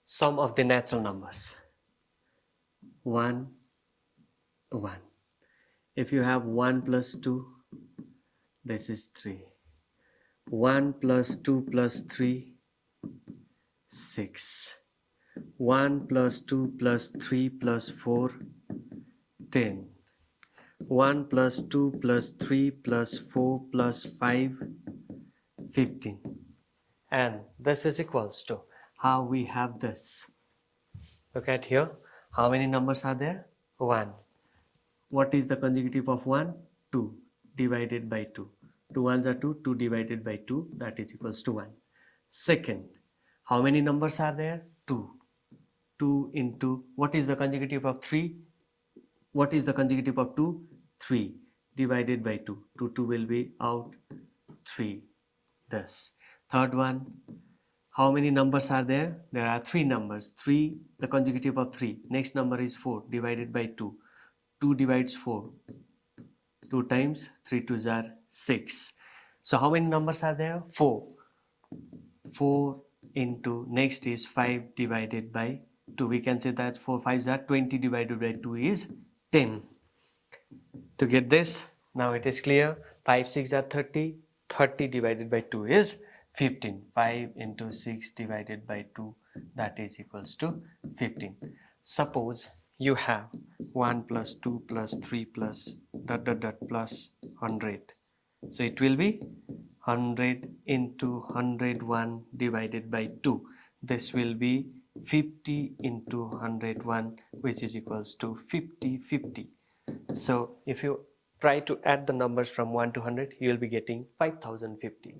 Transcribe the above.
Sum of the natural numbers. 1, 1. If you have 1 plus 2, this is 3. 1 plus 2 plus 3, 6. 1 plus 2 plus 3 plus 4, 10. 1 plus 2 plus 3 plus 4 plus 5, 15. And this is equals to how we have this. Look at here. How many numbers are there? 1. What is the consecutive of 1? 2 divided by 2. 2 ones are 2. 2 divided by 2, that is equals to 1. Second, how many numbers are there? 2. 2 into, what is the consecutive of 3? What is the consecutive of 2? 3 divided by 2. 2 will be out, 3. Thus, third one, how many numbers are there? There are 3 numbers. 3, the consecutive of 3. Next number is 4 divided by 2. 2 divides 4. 2 times 3 2s are 6. So how many numbers are there? 4. 4 into, next is 5 divided by 2. We can say that 4 5s are 20 divided by 2 is 10. To get this, now it is clear. 5 6 are 30. 30 divided by 2 is 15. 5 into 6 divided by 2, that is equals to 15. Suppose you have 1 plus 2 plus 3 plus dot dot dot plus 100. So it will be 100 into 101 divided by 2. This will be 50 into 101, which is equals to 50 50. So if you try to add the numbers from 1 to 100, you will be getting 5050.